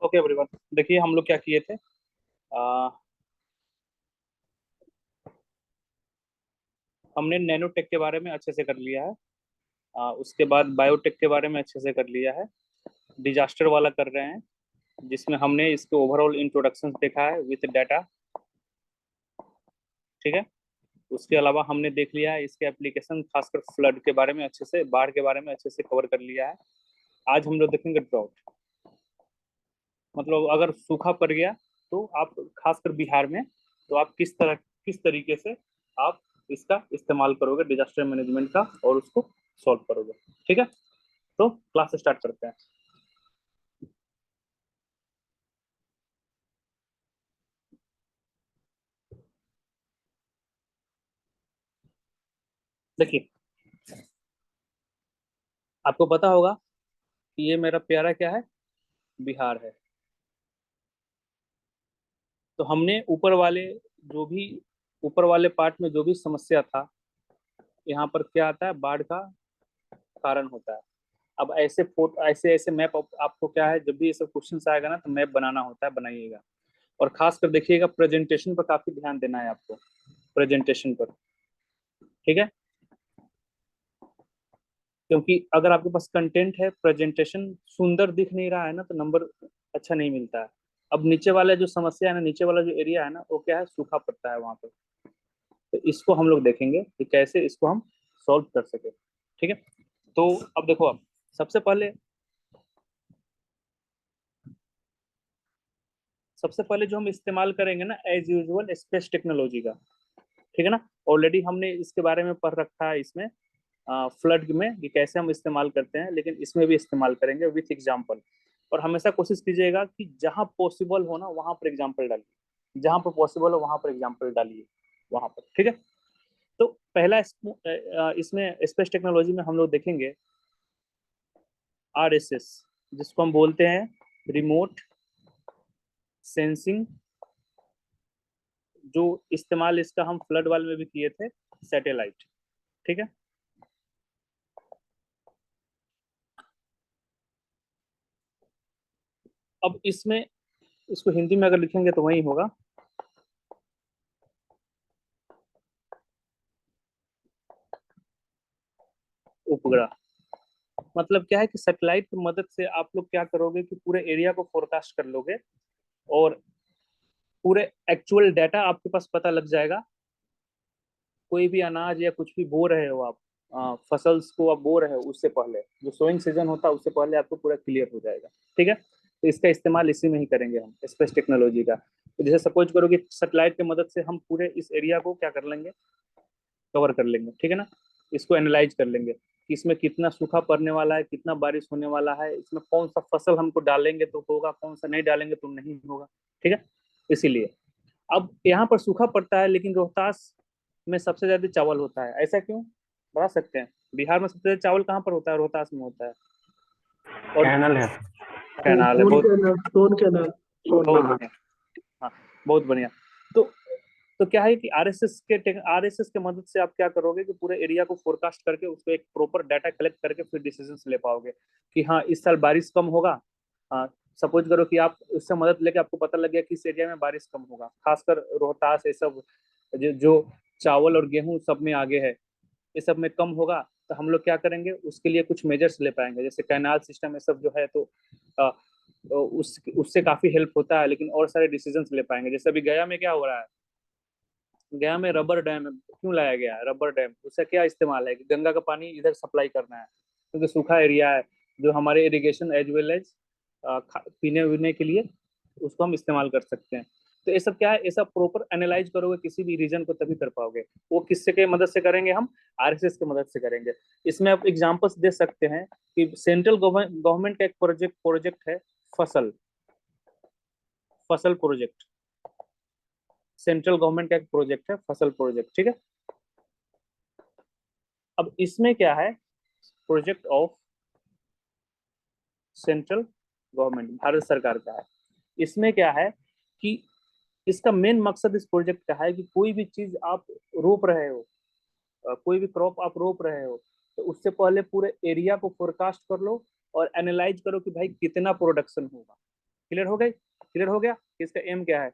Okay everyone, देखिए हम लोग क्या किए थे। आ, हमने नैनो टेक के बारे में अच्छे से कर लिया है। उसके बाद बायोटेक के बारे में अच्छे से कर लिया है। डिजास्टर वाला कर रहे हैं, जिसमें हमने इसके ओवरऑल इंट्रोडक्शन देखा है विद डाटा। ठीक है। उसके अलावा हमने देख लिया है इसके एप्लीकेशन, खासकर फ्लड के बारे में अच्छे से, बाढ़ के बारे में अच्छे से कवर कर लिया है। आज हम लोग देखेंगे ड्रॉट, मतलब अगर सूखा पड़ गया तो आप, खासकर बिहार में, तो आप किस तरीके से आप इसका इस्तेमाल करोगे डिजास्टर मैनेजमेंट का, और उसको सॉल्व करोगे। ठीक है, तो क्लास स्टार्ट करते हैं। देखिए, आपको पता होगा कि ये मेरा प्यारा क्या है, बिहार है। तो हमने ऊपर वाले पार्ट में जो भी समस्या था, यहाँ पर क्या आता है, बाढ़ का कारण होता है। अब ऐसे फोटो, ऐसे ऐसे मैप आपको क्या है, जब भी ये सब क्वेश्चन आएगा ना, तो मैप बनाना होता है, बनाइएगा। और खास कर देखिएगा, प्रेजेंटेशन पर काफी ध्यान देना है आपको, प्रेजेंटेशन पर। ठीक है, क्योंकि अगर आपके पास कंटेंट है, प्रेजेंटेशन सुंदर दिख नहीं रहा है ना, तो नंबर अच्छा नहीं मिलता है। अब नीचे वाला जो समस्या है ना, नीचे वाला जो एरिया है ना, वो क्या है, सूखा पड़ता है वहां पे। तो इसको हम लोग देखेंगे कि कैसे इसको हम सॉल्व कर सके। ठीक है, तो अब देखो, अब सबसे पहले जो हम इस्तेमाल करेंगे ना, एज यूजुअल स्पेस टेक्नोलॉजी का। ठीक है ना, ऑलरेडी हमने इसके बारे में पढ़ रखा है इसमें, फ्लड में कि कैसे हम इस्तेमाल करते हैं, लेकिन इसमें भी इस्तेमाल करेंगे विथ एग्जाम्पल। और हमेशा कोशिश कीजिएगा कि जहां पॉसिबल हो ना, वहां पर एग्जाम्पल डालिए, जहां पर पॉसिबल हो वहां पर एग्जाम्पल डालिए, वहां पर। ठीक है, तो पहला इसमें स्पेस टेक्नोलॉजी में हम लोग देखेंगे RSS, जिसको हम बोलते हैं रिमोट सेंसिंग। जो इस्तेमाल इसका हम फ्लड वाले में भी किए थे, सैटेलाइट। ठीक है, अब इसमें इसको हिंदी में अगर लिखेंगे तो वही होगा, उपग्रह। मतलब क्या है कि सैटेलाइट की मदद से आप लोग क्या करोगे कि पूरे एरिया को फोरकास्ट कर लोगे, और पूरे एक्चुअल डाटा आपके पास पता लग जाएगा। कोई भी अनाज या कुछ भी बो रहे हो आप, फसल्स को आप बो रहे हो, उससे पहले जो सोइंग सीजन होता है, उससे पहले आपको पूरा क्लियर हो जाएगा। ठीक है, तो इसका इस्तेमाल इसी में ही करेंगे हम, स्पेस टेक्नोलॉजी का। तो जैसे सपोज करो कि सैटेलाइट की मदद से हम पूरे इस एरिया को क्या कर लेंगे, कवर कर लेंगे। ठीक है ना, इसको एनालाइज कर लेंगे कि इसमें कितना सूखा पड़ने वाला है, कितना बारिश होने वाला है, इसमें कौन सा फसल हमको डालेंगे तो होगा, कौन सा नहीं डालेंगे तो नहीं होगा। ठीक है, इसीलिए अब यहाँ पर सूखा पड़ता है, लेकिन रोहतास में सबसे ज्यादा चावल होता है, ऐसा क्यों, बता सकते हैं? बिहार में सबसे ज्यादा चावल कहाँ पर होता है? रोहतास में होता है। और कैनल है। कैनाल है, सोन बहुत कैनाल, सोन कैनाल, सोन बहुत नदी। बढ़िया। हाँ, बहुत बढ़िया। तो तो क्या है कि आरएसएस के मदद से आप क्या करोगे कि पूरे एरिया को फोरकास्ट करके उसको एक प्रॉपर डाटा कलेक्ट करके फिर डिसीजन ले पाओगे कि हाँ, इस साल बारिश कम होगा। हाँ, सपोज करो कि आप उससे मदद लेके आपको पता लग गया कि इस एरिया में बारिश कम होगा, खासकर रोहतास, ये सब जो चावल और गेहूं सब में आगे है, ये सब में कम होगा। तो हम लोग क्या करेंगे, उसके लिए कुछ मेजर्स ले पाएंगे, जैसे कैनाल सिस्टम ये सब जो है, तो उससे काफी हेल्प होता है, लेकिन और सारे डिसीजंस ले पाएंगे। जैसे अभी गया में क्या हो रहा है, गया में रबर डैम क्यों लाया गया है, रबर डैम, उसका क्या इस्तेमाल है कि गंगा का पानी इधर सप्लाई करना है, क्योंकि सूखा एरिया है, जो हमारे इरिगेशन एज वेल एज पीने वीने के लिए उसको हम इस्तेमाल कर सकते हैं। तो ये सब क्या है, ये सब प्रॉपर एनालाइज करोगे किसी भी रीजन को, तभी कर पाओगे। वो किससे के मदद से करेंगे हम, RSS की मदद से करेंगे। इसमें आप एग्जांपल्स दे सकते हैं कि सेंट्रल गवर्नमेंट का एक प्रोजेक्ट है, फसल फसल प्रोजेक्ट। सेंट्रल गवर्नमेंट का एक प्रोजेक्ट है, फसल प्रोजेक्ट। ठीक है, अब इसमें क्या है, project of central government, Bharat सरकार का है। इसमें क्या है कि इसका मेन मकसद इस प्रोजेक्ट का है कि कोई भी चीज आप रोप रहे हो, कोई भी क्रॉप आप रोप रहे हो, तो उससे पहले पूरे एरिया को फोरकास्ट कर लो और एनालाइज करो कि भाई कितना प्रोडक्शन होगा। क्लियर हो गई? क्लियर हो गया कि इसका एम क्या है?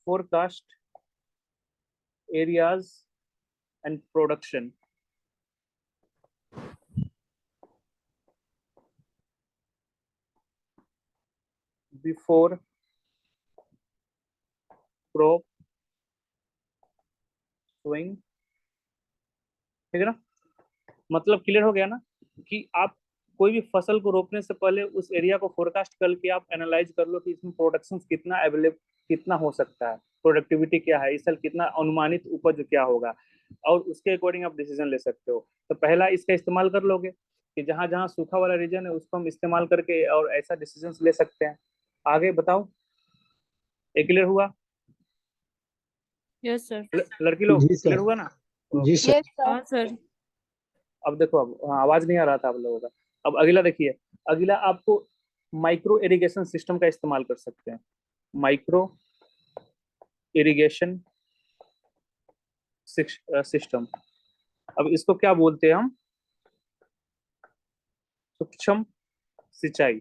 Forecast areas and production. Before crop sowing, ठीक है ना? मतलब क्लियर हो गया ना कि आप कोई भी फसल को रोपने से पहले उस एरिया को फोरकास्ट करके आप एनालाइज कर लो कि इसमें प्रोडक्शन कितना अवेलेबल, कितना हो सकता है, प्रोडक्टिविटी क्या है, इस साल कितना अनुमानित उपज क्या होगा, और उसके अकॉर्डिंग आप डिसीजन ले सकते हो। तो पहला इसका इस्तेमाल कर लोगे कि जहां जहां सूखा वाला रीजन है उसको हम इस्तेमाल करके और ऐसा डिसीजन ले सकते हैं। आगे बताओ, ये क्लियर हुआ? Yes sir. लड़की लोग जी क्लियर सर। हुआ ना? जी ओके। सर। Yes sir. हाँ सर। अब देखो, अब हाँ, आवाज नहीं आ रहा था आप लोगों का। अब अगला देखिए, अगला आपको माइक्रो इरिगेशन सिस्टम का इस्तेमाल कर सकते हैं। माइक्रो इरिगेशन सिस्टम, अब इसको क्या बोलते हैं हम? सूक्ष्म सिंचाई।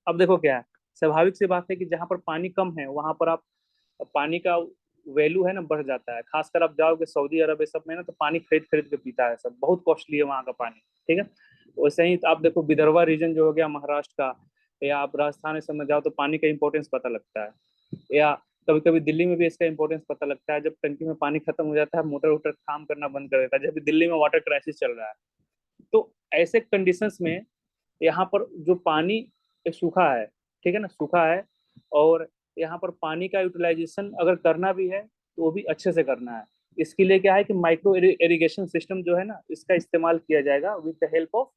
अब देखो क्या है, स्वाभाविक सी बात है कि जहां पर पानी कम है वहां पर आप पानी का वैल्यू है ना बढ़ जाता है। खासकर आप जाओगे सऊदी अरब ये सब में ना, तो पानी खरीद खरीद के पीता है सब, बहुत कॉस्टली है वहाँ का पानी, ठीक है। वैसे ही आप देखो विदर्भा रीजन जो हो गया महाराष्ट्र का, या आप राजस्थान इस समय जाओ तो पानी का इंपॉर्टेंस पता लगता है। या कभी कभी दिल्ली में भी इसका इंपॉर्टेंस पता लगता है, जब टंकी में पानी खत्म हो जाता है मोटर वोटर काम करना बंद कर देता है, जब दिल्ली में वाटर क्राइसिस चल रहा है। तो ऐसे कंडीशंस में यहाँ पर जो पानी सूखा है, ठीक है ना, सूखा है, और यहाँ पर पानी का यूटिलाइजेशन अगर करना भी है तो वो भी अच्छे से करना है। इसके लिए क्या है कि माइक्रो इरिगेशन सिस्टम जो है ना, इसका इस्तेमाल किया जाएगा with the help of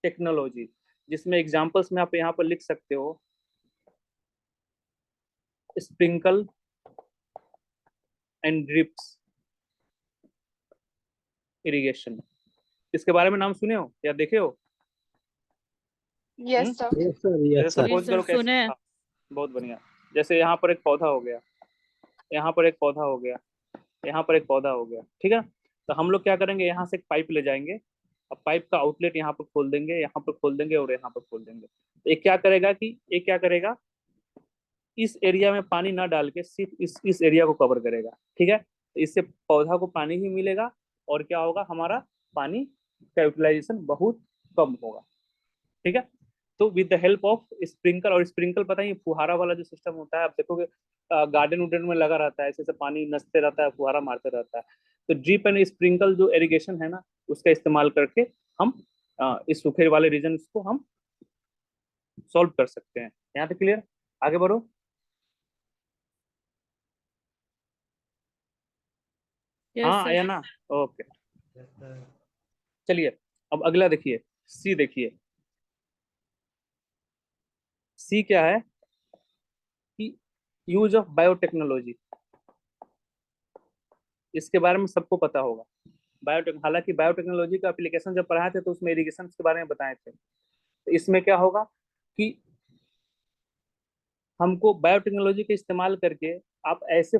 technology, जिसमें एग्जांपल्स में आप यहाँ पर लिख सकते हो स्प्रिंकल एंड ड्रिप्स इरिगेशन। इसके बारे में नाम सुने हो या देखे हो? Yes sir. Yes sir. जैसे यस सर। जी सपोज सर करो कैसे, सुने। हाँ, बहुत बढ़िया। जैसे यहाँ पर एक पौधा हो गया, यहाँ पर एक पौधा हो गया, यहाँ पर एक पौधा हो गया, ठीक है। तो हम लोग क्या करेंगे, यहाँ से एक पाइप ले जाएंगे, अब पाइप का आउटलेट यहाँ पर खोल देंगे, यहाँ पर खोल देंगे और यहाँ पर खोल देंगे। तो ये क्या करेगा, इस एरिया में पानी ना डाल के सिर्फ इस एरिया को कवर करेगा, ठीक है। तो इससे पौधा को पानी ही मिलेगा, और क्या होगा, हमारा पानी का यूटिलाइजेशन बहुत कम होगा, ठीक है। तो with the help of sprinkle, और स्प्रिंकल पता है फुहारा वाला जो सिस्टम होता है, आप देखोगे गार्डन उर्डन में लगा रहता है, ऐसे ऐसे पानी नसते रहता है, फुहारा मारते रहता है। तो ड्रिप एंड स्प्रिंकल जो इरिगेशन है ना, उसका इस्तेमाल करके हम इस सूखे वाले रीजन को हम सॉल्व कर सकते हैं। यहाँ तक क्लियर? आगे बढ़ो। यस हाँ सर। आया ना? ओके, चलिए। अब अगला देखिए, सी देखिए। सी क्या है कि यूज ऑफ बायोटेक्नोलॉजी। इसके बारे में सबको पता होगा। बायोटेक, हालांकि बायोटेक्नोलॉजी का एप्लीकेशन जब पढ़ाए थे तो उसमें इरिगेशन के बारे में बताए थे। तो इसमें क्या होगा कि हमको बायोटेक्नोलॉजी का इस्तेमाल करके आप ऐसे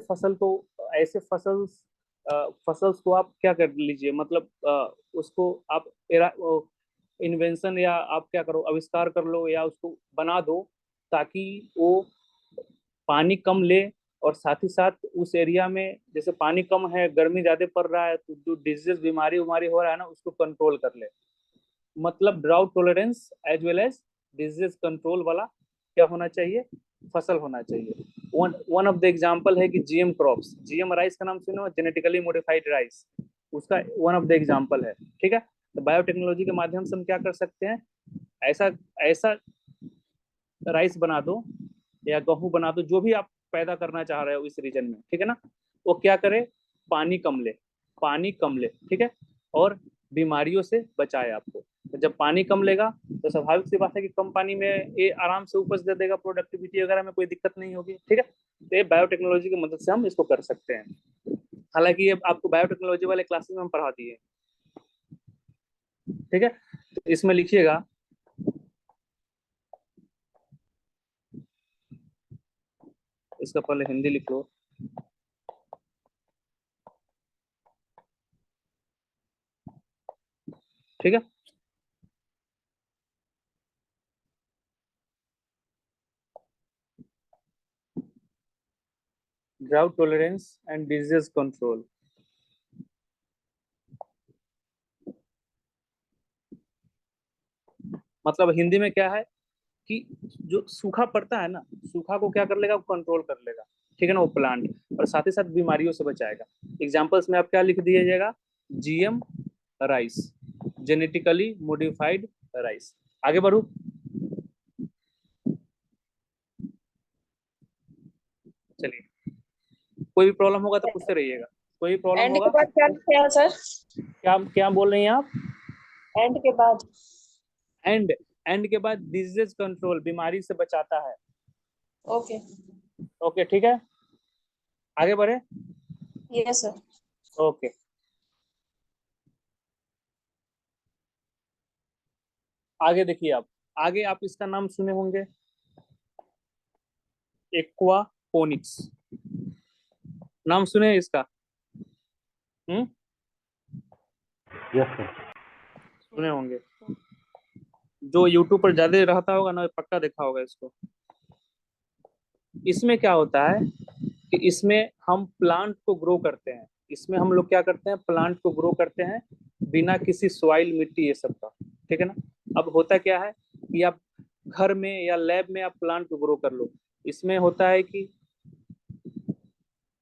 फसल्स को आप क्या कर लीजिए, मतलब उसको आप इन्वेंशन या आप क्या करो, आविष्कार कर लो या उसको बना दो, ताकि वो पानी कम ले, और साथ ही साथ उस एरिया में जैसे पानी कम है, गर्मी ज्यादा पड़ रहा है, तो जो डिजीज बीमारी उमारी हो रहा है ना, उसको कंट्रोल कर ले। मतलब drought tolerance as well as disease control वाला क्या होना चाहिए, फसल होना चाहिए। वन ऑफ द एग्जांपल है कि जीएम क्रॉप्स, जीएम राइस का नाम सुने हो, जेनेटिकली मॉडिफाइड राइस, उसका वन ऑफ द एग्जांपल है, ठीक है। तो बायोटेक्नोलॉजी के माध्यम से हम क्या कर सकते हैं, ऐसा ऐसा राइस बना दो या गेहूं बना दो, जो भी आप पैदा करना चाह रहे हो इस रीजन में, ठीक है ना, वो क्या करे, पानी कम ले, पानी कम ले, ठीक है, और बीमारियों से बचाए आपको। तो जब पानी कम लेगा तो स्वाभाविक सी बात है कि कम पानी में ये आराम से उपज दे देगा, प्रोडक्टिविटी वगैरह में कोई दिक्कत नहीं होगी, ठीक है। तो ये बायोटेक्नोलॉजी की मदद से हम इसको कर सकते हैं। हालांकि ये आपको बायोटेक्नोलॉजी वाले क्लासेस में हम पढ़ा दिए, ठीक है। तो इसमें लिखिएगा, इसका पहले हिंदी लिख लो, ठीक है। Drought tolerance and disease control. मतलब हिंदी में क्या है कि जो सूखा पड़ता है ना, सूखा को क्या कर लेगा, वो कंट्रोल कर लेगा, ठीक है ना, वो प्लांट, और साथ ही साथ बीमारियों से बचाएगा। एग्जांपल्स में आप क्या लिख दीजिएगा, GM rice, genetically modified rice. आगे बढ़ू। चलिए, कोई भी प्रॉब्लम होगा तो पूछते रहिएगा, कोई भी प्रॉब्लम एंड के होगा। बाद क्या लिखते हैं सर? क्या क्या बोल रही हैं आप? एंड के बाद? एंड, एंड के बाद डिजीज कंट्रोल, बीमारी से बचाता है। ओके। ओके ठीक है, आगे बढ़े। Yes sir. ओके, आगे देखिए आप, आगे आप इसका नाम सुने होंगे, एक्वापोनिक्स। नाम सुने हैं इसका? Yes sir. सुने होंगे, जो यूट्यूब पर ज्यादा रहता होगा ना, पक्का देखा होगा इसको। इसमें क्या होता है कि इसमें हम प्लांट को ग्रो करते हैं, इसमें हम लोग क्या करते हैं, प्लांट को ग्रो करते हैं बिना किसी सॉइल, मिट्टी, ये सब का, ठीक है ना। अब होता क्या है कि आप घर में या लैब में आप प्लांट को ग्रो कर लो। इसमें होता है कि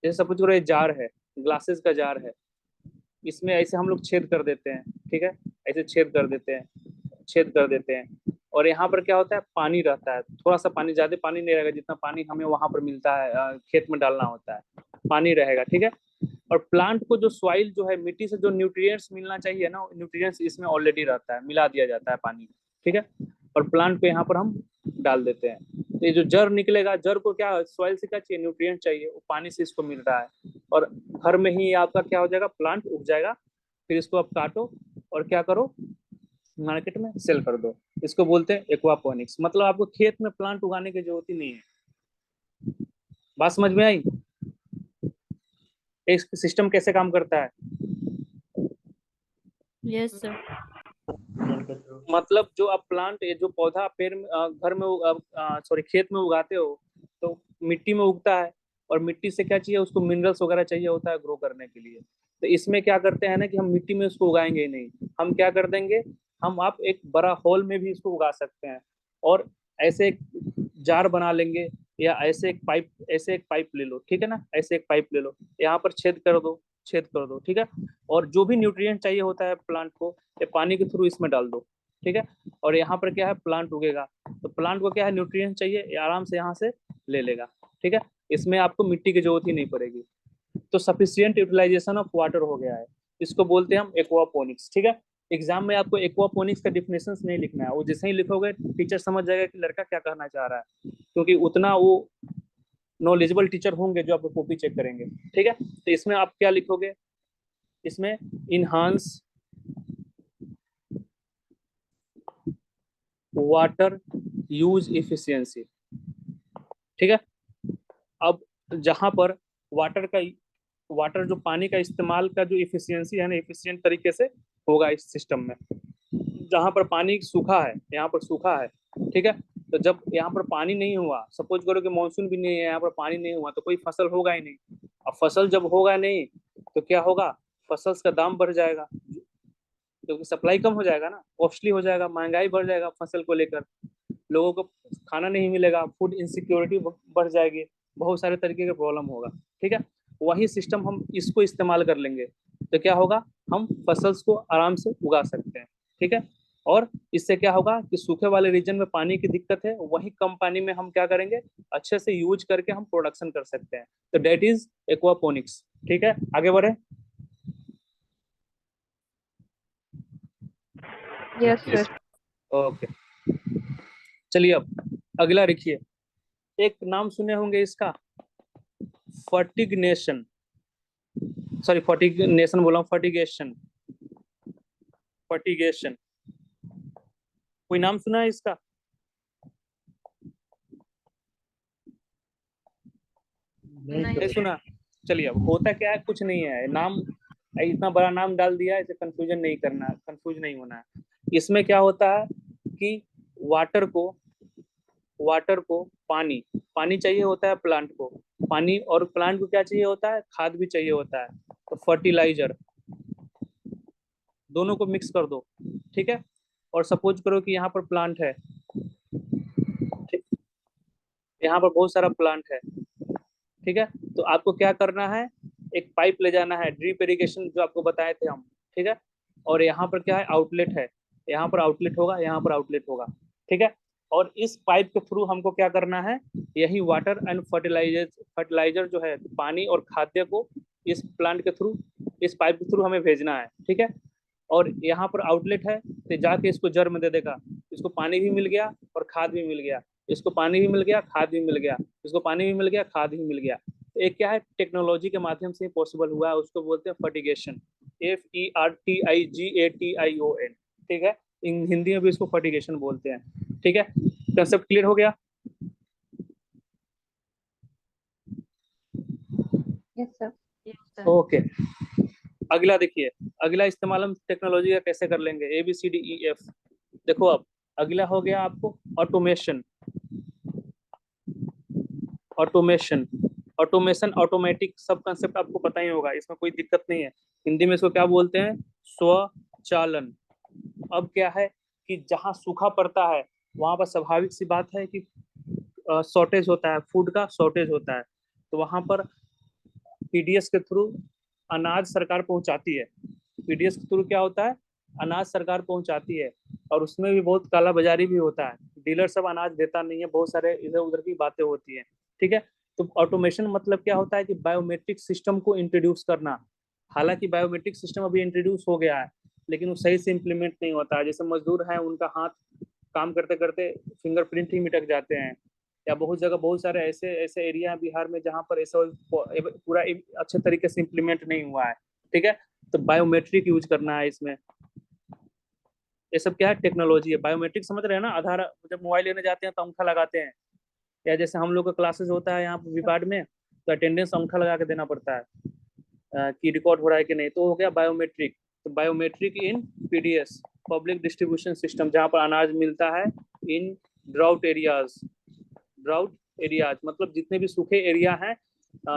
जैसे सपोज करो ये जार है, ग्लासेस का जार है, इसमें ऐसे हम लोग छेद कर देते हैं, ठीक है, ऐसे छेद कर देते हैं, छेद कर देते हैं, और यहाँ पर क्या होता है, पानी रहता है, थोड़ा सा पानी, ज्यादा पानी नहीं रहेगा, जितना पानी हमें वहां पर मिलता है खेत में डालना होता है, पानी रहेगा, ठीक है। और प्लांट को जो सॉइल जो है, मिट्टी से जो न्यूट्रिएंट्स मिलना चाहिए ना, न्यूट्रिएंट्स इसमें ऑलरेडी रहता है, मिला दिया जाता है पानी, ठीक है। और प्लांट को यहाँ पर हम डाल देते हैं, तो ये जो जड़ निकलेगा, जड़ को क्या सॉइल से क्या चाहिए, न्यूट्रिएंट चाहिए, वो पानी से इसको मिल रहा है, और घर में ही आपका क्या हो जाएगा, प्लांट उग जाएगा। फिर इसको आप काटो और क्या करो, मार्केट में सेल कर दो। इसको बोलते हैं एक्वापोनिक्स। मतलब आपको खेत में प्लांट उगाने की जरूरत ही नहीं है। बात समझ में आई? एक सिस्टम कैसे काम करता है? Yes sir. मतलब जो आप प्लांट, जो पौधा पेड़ में घर में सॉरी खेत में उगाते हो, तो मिट्टी में उगता है, और मिट्टी से क्या चाहिए, उसको मिनरल्स वगैरह चाहिए होता है ग्रो करने के लिए। तो इसमें क्या करते हैं ना कि हम मिट्टी में उसको उगाएंगे ही नहीं, हम क्या कर देंगे, हम आप एक बड़ा होल में भी इसको उगा सकते हैं, और ऐसे एक जार बना लेंगे, या ऐसे एक पाइप, ऐसे एक पाइप ले लो, ठीक है ना, ऐसे एक पाइप ले लो, यहाँ पर छेद कर दो, छेद कर दो, ठीक है। और जो भी न्यूट्रिएंट चाहिए होता है प्लांट को, ये पानी के थ्रू इसमें डाल दो, ठीक है। और यहाँ पर क्या है, प्लांट उगेगा, तो प्लांट को क्या है, न्यूट्रिएंट चाहिए, ये आराम से यहाँ से ले लेगा, ठीक है। इसमें आपको मिट्टी की जरूरत ही नहीं पड़ेगी। तो सफिशियंट यूटिलाइजेशन ऑफ वाटर हो गया है, इसको बोलते हैं हम एक्वापोनिक्स, ठीक है। एग्जाम में आपको एक्वापोनिक्स का डिफिनेशन नहीं लिखना है, वो जैसे ही लिखोगे टीचर समझ जाएगा कि लड़का क्या कहना चाह रहा है, क्योंकि उतना वो नॉलेजेबल टीचर होंगे जो आपको कॉपी चेक करेंगे, ठीक है। तो इसमें आप क्या लिखोगे, इसमें इनहांस वाटर यूज इफिशियंसी, ठीक है। अब जहां पर वाटर का, वाटर जो पानी का इस्तेमाल का जो इफिशियंसी है ना, इफिशियंट तरीके से होगा इस सिस्टम में। जहां पर पानी सूखा है, यहाँ पर सूखा है, ठीक है। तो जब यहाँ पर पानी नहीं हुआ, सपोज करो कि मानसून भी नहीं है, यहाँ पर पानी नहीं हुआ, तो कोई फसल होगा ही नहीं। अब फसल जब होगा नहीं, तो क्या होगा, फसल का दाम बढ़ जाएगा, क्योंकि सप्लाई कम हो जाएगा ना, कॉस्टली हो जाएगा, महंगाई बढ़ जाएगा फसल को लेकर, लोगों को खाना नहीं मिलेगा, फूड इनसिक्योरिटी बढ़ जाएगी, बहुत सारे तरीके के प्रॉब्लम होगा, ठीक है। वही सिस्टम हम इसको इस्तेमाल कर लेंगे, तो क्या होगा, हम फसल को आराम से उगा सकते हैं, ठीक है। और इससे क्या होगा कि सूखे वाले रीजन में पानी की दिक्कत है, वही कम पानी में हम क्या करेंगे, अच्छे से यूज करके हम प्रोडक्शन कर सकते हैं। तो डेट इज एक्वापोनिक्स, ठीक है। आगे बढ़े। Yes sir. ओके, चलिए अब अगला लिखिए। एक नाम सुने होंगे इसका, फर्टिगनेशन, सॉरी फर्टिगनेशन बोला हूं, फर्टिगेशन, फर्टिगेशन, कोई नाम सुना है इसका? नहीं सुना? चलिए, अब होता क्या है, कुछ नहीं है, नाम इतना बड़ा नाम डाल दिया, इसे कंफ्यूजन नहीं करना, कंफ्यूज नहीं होना है। इसमें क्या होता है कि वाटर को, वाटर को पानी, पानी चाहिए होता है प्लांट को, पानी, और प्लांट को क्या चाहिए होता है, खाद भी चाहिए होता है, तो फर्टिलाइजर, दोनों को मिक्स कर दो, ठीक है। और सपोज करो कि यहाँ पर प्लांट है, ठीक, यहाँ पर बहुत सारा प्लांट है, ठीक है। तो आपको क्या करना है, एक पाइप ले जाना है, ड्रिप इरिगेशन जो आपको बताए थे हम, ठीक है। और यहाँ पर क्या है, आउटलेट है, यहाँ पर आउटलेट होगा, यहाँ पर आउटलेट होगा, ठीक है। और इस पाइप के थ्रू हमको क्या करना है, यही वाटर एंड फर्टिलाइजर जो है, पानी और खाद्य को इस प्लांट के थ्रू, इस पाइप के थ्रू हमें भेजना है, ठीक है। और यहाँ पर आउटलेट है, तो जाके इसको जड़ में दे देगा, इसको पानी भी मिल गया और खाद भी मिल गया, इसको पानी भी मिल गया, खाद भी मिल गया, इसको पानी भी मिल गया, खाद भी मिल गया। एक क्या है, टेक्नोलॉजी के माध्यम से पॉसिबल हुआ है, उसको बोलते हैं फर्टिगेशन, FERTIGATION, ठीक है। हिंदी में भी इसको फर्टिगेशन बोलते हैं, ठीक है। कंसेप्ट क्लियर हो गया? Yes, sir. Yes, sir. Okay, अगला देखिए, अगला इस्तेमाल हम टेक्नोलॉजी का कैसे कर लेंगे, ABCDEF। देखो अब अगला हो गया आपको ऑटोमेशन, ऑटोमेशन, ऑटोमेशन, ऑटोमेटिक, सब कंसेप्ट आपको पता ही होगा, इसमें कोई दिक्कत नहीं है। हिंदी में इसको क्या बोलते हैं, स्वचालन। अब क्या है कि जहाँ सूखा पड़ता है वहां पर स्वाभाविक सी बात है कि शॉर्टेज होता है, फूड का शॉर्टेज होता है, तो वहां पर PDS के थ्रू अनाज सरकार पहुंचाती है। PDS के थ्रू क्या होता है, अनाज सरकार पहुंचाती है, और उसमें भी बहुत काला बाजारी भी होता है, डीलर सब अनाज देता नहीं है, बहुत सारे इधर उधर की बातें होती है, ठीक है। तो ऑटोमेशन मतलब क्या होता है कि बायोमेट्रिक सिस्टम को इंट्रोड्यूस करना। हालांकि बायोमेट्रिक सिस्टम अभी इंट्रोड्यूस हो गया है, लेकिन वो सही से इम्प्लीमेंट नहीं होता है। जैसे मजदूर हैं, उनका हाथ काम करते करते फिंगरप्रिंट ही मिटक जाते हैं, या बहुत जगह, बहुत सारे ऐसे ऐसे एरिया हैं बिहार में जहाँ पर ऐसा पूरा अच्छे तरीके से इम्प्लीमेंट नहीं हुआ है, ठीक है। तो बायोमेट्रिक यूज करना है इसमें। ये सब क्या है, टेक्नोलॉजी है। बायोमेट्रिक समझ रहे हैं ना, आधार, जब मोबाइल लेने जाते हैं तो अंगूठा लगाते हैं, या जैसे हम लोग का क्लासेस होता है यहाँ पर विपाड में, तो अटेंडेंस अंगूठा लगा के देना पड़ता है कि रिकॉर्ड हो रहा है कि नहीं, तो हो गया बायोमेट्रिक। तो बायोमेट्रिक इन PDS, पब्लिक डिस्ट्रीब्यूशन सिस्टम, जहाँ पर अनाज मिलता है इन ड्राउट एरियाज। ड्राउट एरियाज मतलब जितने भी सूखे एरिया हैं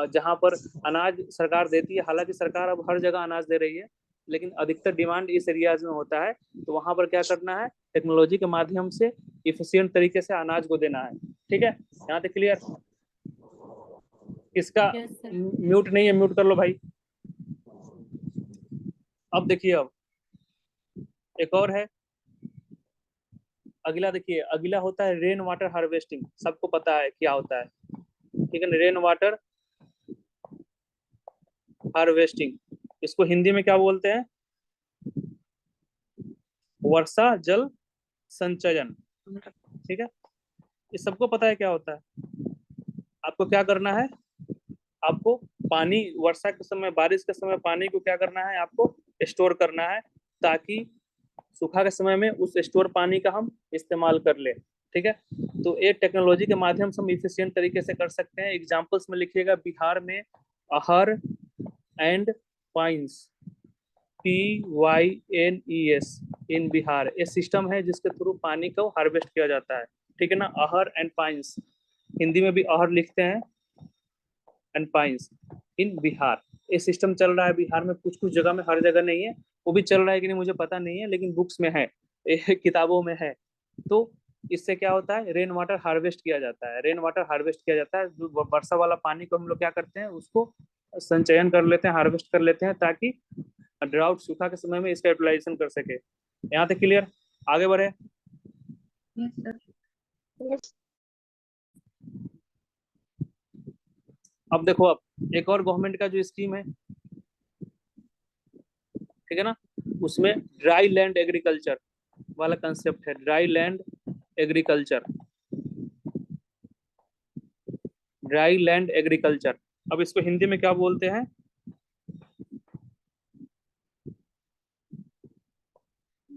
जहाँ पर अनाज सरकार देती है, हालांकि सरकार अब हर जगह अनाज दे रही है, लेकिन अधिकतर डिमांड इस एरियाज में होता है, तो वहां पर क्या करना है, टेक्नोलॉजी के माध्यम से इफिशिएंट तरीके से अनाज को देना है, ठीक है। यहाँ तक क्लियर? इसका Yes, sir. म्यूट नहीं है, म्यूट कर लो भाई। अब देखिए, अब एक और है, अगला देखिए, अगला होता है रेन वाटर हार्वेस्टिंग। सबको पता है क्या होता है, ठीक है ना, रेन वाटर हार्वेस्टिंग। इसको हिंदी में क्या बोलते हैं, वर्षा जल संचयन, ठीक है। ये सबको पता है क्या होता है। आपको क्या करना है, आपको पानी वर्षा के समय, बारिश के समय पानी को क्या करना है, आपको स्टोर करना है, ताकि सूखा के समय में उस स्टोर पानी का हम इस्तेमाल कर ले, ठीक है। तो ये टेक्नोलॉजी के माध्यम से हम इफिशिएंट तरीके से कर सकते हैं। एग्जांपल्स में लिखिएगा, बिहार में अहर एंड पाइन्स, PYNES, इन बिहार, ये सिस्टम है जिसके थ्रू पानी को हार्वेस्ट किया जाता है, ठीक है ना। अहर एंड पाइन्स, हिंदी में भी अहर लिखते हैं एंड पाइन्स, इन बिहार। ये सिस्टम चल रहा है बिहार में, कुछ कुछ जगह में, हर जगह नहीं है। वो भी चल रहा है कि नहीं मुझे पता नहीं है, लेकिन बुक्स में है, किताबों में है। तो इससे क्या होता है, रेन वाटर हार्वेस्ट किया जाता है। रेन वाटर हार्वेस्ट किया जाता है, जो वर्षा वाला पानी को हम लोग क्या करते हैं, उसको संचयन कर लेते हैं, हार्वेस्ट कर लेते हैं, ताकि ड्राउट, सूखा के समय में इसका यूटिलाइजेशन कर सके। यहाँ तक क्लियर? आगे बढ़े। Yes, sir. Yes. अब देखो, अब एक और गवर्नमेंट का जो स्कीम है, ठीक है ना, उसमें ड्राई लैंड एग्रीकल्चर वाला कंसेप्ट है। Dry land agriculture, dry land agriculture. अब इसको हिंदी में क्या बोलते हैं,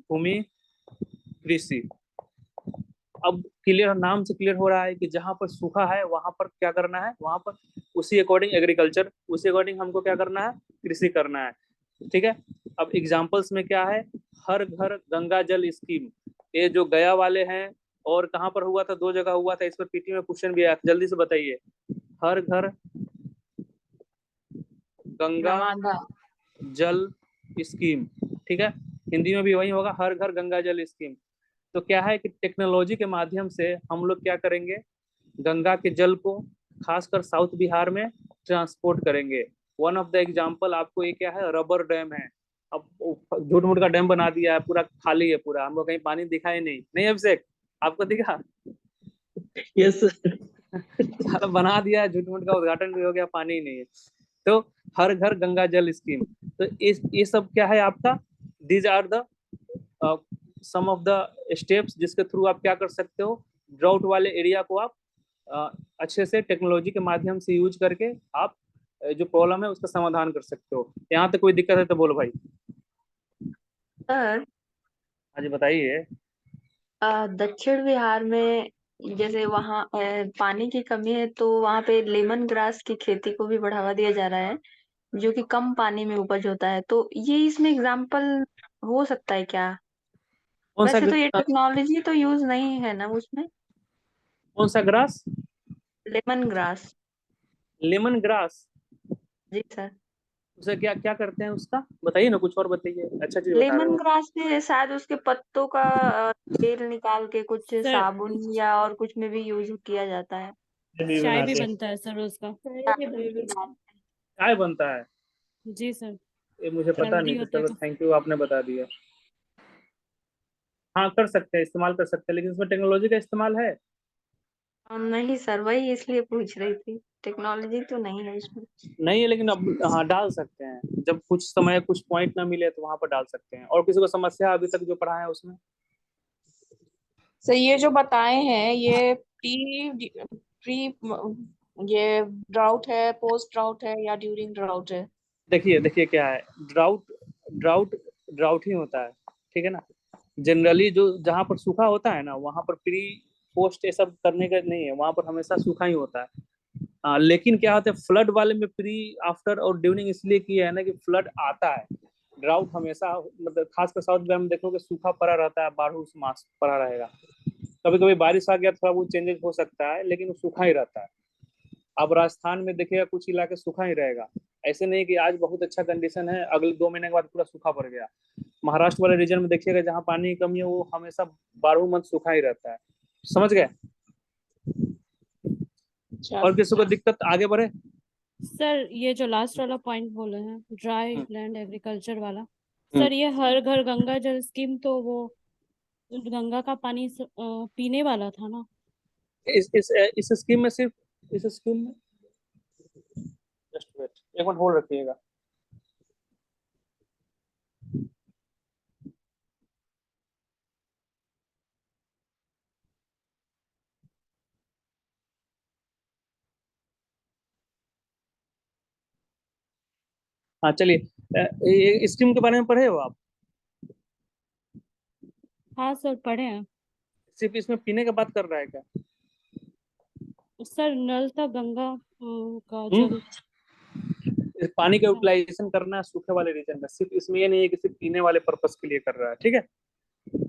भूमि कृषि। अब क्लियर, नाम से क्लियर हो रहा है कि जहां पर सूखा है वहां पर क्या करना है, वहां पर उसी अकॉर्डिंग एग्रीकल्चर, उसी अकॉर्डिंग हमको क्या करना है, कृषि करना है, ठीक है। अब एग्जांपल्स में क्या है, हर घर गंगा जल स्कीम, ये जो गया वाले हैं, और कहाँ पर हुआ था, 2 जगह हुआ था। इस पर PT में क्वेश्चन भी आया था, जल्दी से बताइए। हर घर गंगा नवादा। जल स्कीम, ठीक है, हिंदी में भी वही होगा, हर घर गंगा जल स्कीम। तो क्या है कि टेक्नोलॉजी के माध्यम से हम लोग क्या करेंगे, गंगा के जल को खासकर साउथ बिहार में ट्रांसपोर्ट करेंगे। वन ऑफ द एग्जांपल आपको ये क्या है, रबर डैम है। अब झूठ मूठ का डैम बना दिया है, पूरा खाली है पूरा, हमको कहीं पानी दिखाई नहीं, नहीं अभिषेक आपको दिखा? यस साला बना दिया है, झूठ मूठ का उद्घाटन भी हो गया, पानी ही नहीं है। तो हर घर गंगा जल स्कीम, तो ये सब क्या है आपका, these are the some of the steps जिसके थ्रू आप क्या कर सकते हो, ड्राउट वाले एरिया को आप अच्छे से टेक्नोलॉजी के माध्यम से यूज करके आप जो प्रॉब्लम है उसका समाधान कर सकते हो। यहाँ तक कोई दिक्कत है तो बोलो भाई। सर, हाँ जी बताइए। दक्षिण बिहार में जैसे वहाँ पानी की कमी है, तो वहाँ पे लेमन ग्रास की खेती को भी बढ़ावा दिया जा रहा है, जो कि कम पानी में उपज होता है। तो ये इसमें एग्जाम्पल हो सकता है क्या? कौन सा वैसे तो ये टेक्नोलॉजी तो यूज नहीं है ना उसमें। कौन सा grass? Lemon grass. Lemon grass, जी सर। उसे क्या क्या करते हैं उसका बताइए ना, कुछ और बताइए, अच्छा चीज बता रहे लेमन हो। ग्रास से शायद उसके पत्तों का तेल निकाल के कुछ सर साबुन या और कुछ में भी यूज किया जाता है। चाय भी बनता है सर उसका। चाय बनता है? जी सर, ये मुझे पता हेल्दी नहीं था, होता है चलो तो। थैंक यू आपने बता दिया। हाँ कर सकते हैं, इस्तेमाल कर सकते हैं, लेकिन इसमें टेक्नोलॉजी का इस्तेमाल है? नहीं सर, वही इसलिए पूछ रही थी, टेक्नोलॉजी तो नहीं है इसमें। नहीं है, लेकिन अब हाँ डाल सकते हैं, जब कुछ समय कुछ पॉइंट ना मिले तो वहां पर डाल सकते हैं। और किसी को समस्या अभी तक जो पढ़ा है उसमें? सर ये जो बताए हैं ये प्री प्री ये ड्राउट है, पोस्ट ड्राउट है या ड्यूरिंग ड्राउट है? देखिए देखिए क्या है, ड्राउट ड्राउट ड्राउट ही होता है, ठीक है ना। जनरली जो जहाँ पर सूखा होता है ना वहां पर प्री पोस्ट ये सब करने का नहीं है, वहां पर हमेशा सूखा ही होता है। लेकिन क्या होता है फ्लड वाले में प्री आफ्टर और ड्यूरिंग इसलिए किया है ना कि फ्लड आता है। ड्राउट हमेशा मतलब खासकर साउथ बिहार में देखोगे सूखा पड़ा रहता है, 12 मास पड़ा रहेगा। कभी कभी बारिश आ गया थोड़ा बहुत चेंजेस हो सकता है, लेकिन वो सूखा ही रहता है। अब राजस्थान में देखिएगा कुछ इलाके सूखा ही रहेगा, ऐसे नहीं कि आज बहुत अच्छा कंडीशन है अगले 2 महीने के बाद पूरा सूखा पड़ गया। महाराष्ट्र वाले रीजन में देखिएगा जहाँ पानी की कमी है वो हमेशा 12 मंथ सूखा ही रहता है। समझ गए? और किसी को दिक्कत, आगे बढ़े? सर ये जो लास्ट वाला पॉइंट बोले हैं, ड्राई लैंड एग्रीकल्चर वाला, हम्म। सर ये हर घर गंगा जल स्कीम तो वो गंगा का पानी पीने वाला था ना? इस स्कीम में सिर्फ इस स्कीम में जस्ट वेट, एक मिनट होल्ड रखिएगा। हाँ चलिए, स्कीम के बारे में पढ़े हो आप? हाँ सर पढ़े हैं। सिर्फ इसमें पीने का बात कर रहा है क्या? सर नल तक गंगा का हम्म? जल। इस पानी का यूटिलाइजेशन करना है सूखे वाले रीजन में, सिर्फ इसमें ये नहीं है कि सिर्फ पीने वाले पर्पस के लिए कर रहा है, ठीक है।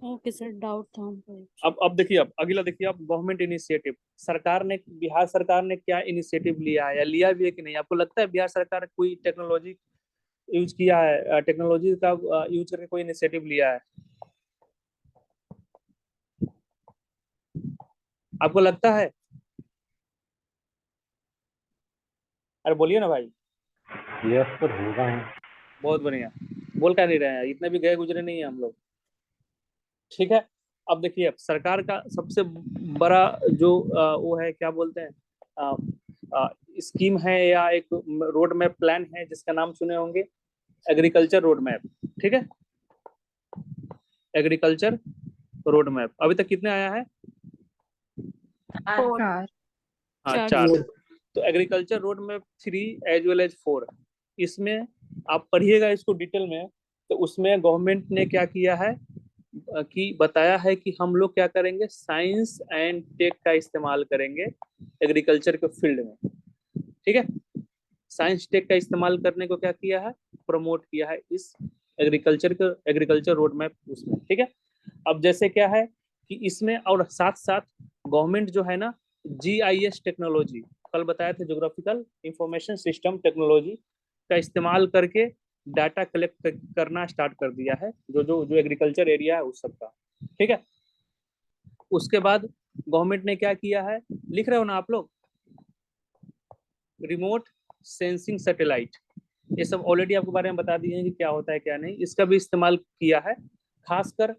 ओके सर, डाउट था हमको। अब देखिए, अब अगला देखिए, आप गवर्नमेंट इनिशिएटिव, सरकार ने, बिहार सरकार ने क्या इनिशिएटिव लिया है या लिया भी है कि नहीं? आपको लगता है बिहार सरकार कोई टेक्नोलॉजी यूज किया है, टेक्नोलॉजी का यूज करके कोई इनिशिएटिव लिया है? आपको लगता है? अरे बोलिए ना भाई। यस सर होगा है। बहुत बढ़िया, बोल क्या नहीं रहे हैं, इतने भी गए गुजरे नहीं है हम लोग, ठीक है। अब देखिए, अब सरकार का सबसे बड़ा जो वो है क्या बोलते हैं स्कीम है या एक रोड मैप प्लान है जिसका नाम सुने होंगे, एग्रीकल्चर रोड मैप, ठीक है। एग्रीकल्चर रोड मैप अभी तक कितने आया है? चार। हाँ चार। 4। तो agriculture road map 3 as well as 4, इसमें आप पढ़िएगा इसको डिटेल में। तो उसमें गवर्नमेंट ने क्या किया है कि बताया है कि हम लोग क्या करेंगे, साइंस एंड टेक का इस्तेमाल करेंगे एग्रीकल्चर के फील्ड में, ठीक है। साइंस टेक का इस्तेमाल करने को क्या किया है, प्रमोट किया है इस एग्रीकल्चर रोड मैप उसमें, ठीक है। अब जैसे क्या है कि इसमें और साथ साथ गवर्नमेंट जो है ना GIS टेक्नोलॉजी का कल बताए थे ज्योग्राफिकल इंफॉर्मेशन सिस्टम टेक्नोलॉजी का इस्तेमाल करके डाटा कलेक्ट करना स्टार्ट कर दिया है, जो जो जो एग्रीकल्चर एरिया है उस सब का। ठीक है, उसके बाद गवर्नमेंट ने क्या किया है, लिख रहे हो ना आप लोग, रिमोट सेंसिंग सैटेलाइट, ये सब ऑलरेडी आपको बारे में बता दिए हैं कि क्या होता है क्या नहीं, इसका भी इस्तेमाल किया है। खासकर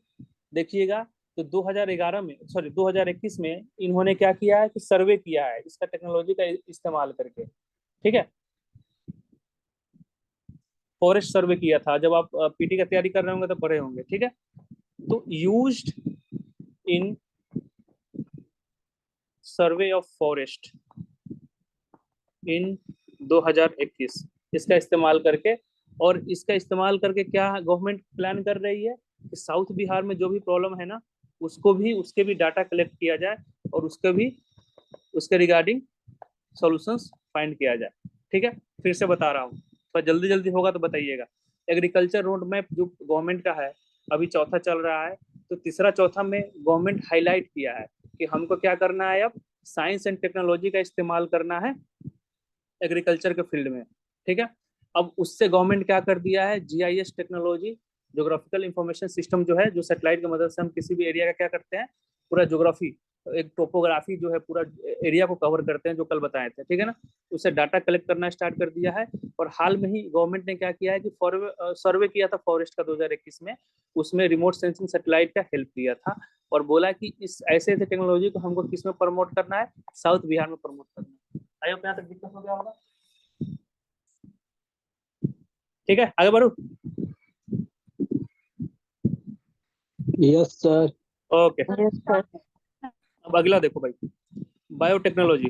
देखिएगा तो 2021 में इन्होंने क्या किया है कि सर्वे किया है इसका टेक्नोलॉजी का इस्तेमाल करके। ठीक है, फॉरेस्ट सर्वे किया था, जब आप पीटी का तैयारी कर रहे होंगे तो पढ़े होंगे। ठीक है, तो used in survey of forest इन 2021, इसका इस्तेमाल करके, और इसका इस्तेमाल करके क्या गवर्नमेंट प्लान कर रही है कि साउथ बिहार में जो भी प्रॉब्लम है ना उसके भी डाटा कलेक्ट किया जाए और उसके रिगार्डिंग सॉल्यूशंस फाइंड किया जाए। ठीक है, फिर से बता रहा हूँ, तो जल्दी जल्दी होगा तो बताइएगा। एग्रीकल्चर रोड मैप जो गवर्नमेंट का है अभी चौथा चल रहा है, तो तीसरा चौथा में गवर्नमेंट हाईलाइट किया है कि हमको क्या करना है, अब साइंस एंड टेक्नोलॉजी का इस्तेमाल करना है एग्रीकल्चर के फील्ड में। ठीक है, अब उससे गवर्नमेंट क्या कर दिया है, GIS technology, geographical information system जो है, जो सैटेलाइट की मदद से हम किसी भी एरिया का क्या करते हैं, पूरा ज्योग्राफी, एक टोपोग्राफी जो है पूरा एरिया को कवर करते हैं, जो कल बताए थे। ठीक है ना, उससे डाटा कलेक्ट करना स्टार्ट कर दिया है। और हाल में ही गवर्नमेंट ने क्या किया है कि सर्वे किया था फॉरेस्ट का 2021 में, उसमें रिमोट सेंसिंग सैटेलाइट का हेल्प लिया था और बोला कि इस ऐसे टेक्नोलॉजी को हमको किस में प्रमोट करना है, साउथ बिहार में प्रमोट करना है। आई होप यहाँ तक दिक्कत हो गया होगा। ठीक है, आगे बढ़ो। Yes sir. Okay, Yes, sir. अब अगला देखो भाई, बायोटेक्नोलॉजी।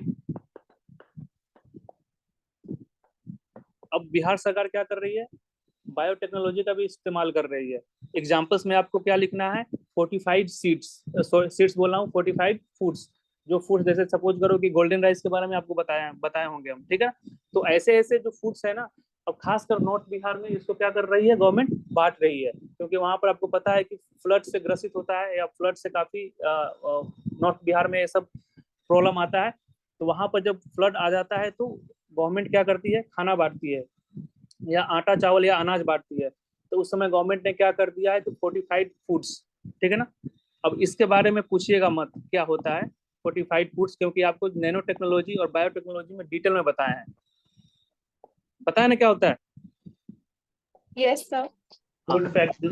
अब बिहार सरकार क्या कर रही है, बायोटेक्नोलॉजी का भी इस्तेमाल कर रही है। एग्जाम्पल्स में आपको क्या लिखना है, फोर्टिफाइड सीड्स बोल रहा हूँ, फोर्टिफाइड फूड्स, जो फूड्स जैसे सपोज करो कि गोल्डन राइस के बारे में आपको बताए होंगे हम। ठीक है, तो ऐसे ऐसे जो फूड्स है ना, अब खासकर नॉर्थ बिहार में इसको क्या कर रही है, गवर्नमेंट बांट रही है, क्योंकि वहां पर आपको पता है कि फ्लड से ग्रसित होता है, या फ्लड से काफी नॉर्थ बिहार में ये सब प्रॉब्लम आता है। तो वहां पर जब फ्लड आ जाता है तो गवर्नमेंट क्या करती है, खाना बांटती है, या आटा चावल या अनाज बांटती है। तो उस समय गवर्नमेंट ने क्या कर दिया है, तो फोर्टिफाइड फूड्स। ठीक है ना, अब इसके बारे में पूछिएगा मत क्या होता है फोर्टिफाइड फूड्स, क्योंकि आपको नैनो टेक्नोलॉजी और बायोटेक्नोलॉजी में डिटेल में बताया है, पता है ना क्या होता है। Yes, sir. गुड फैक्ट,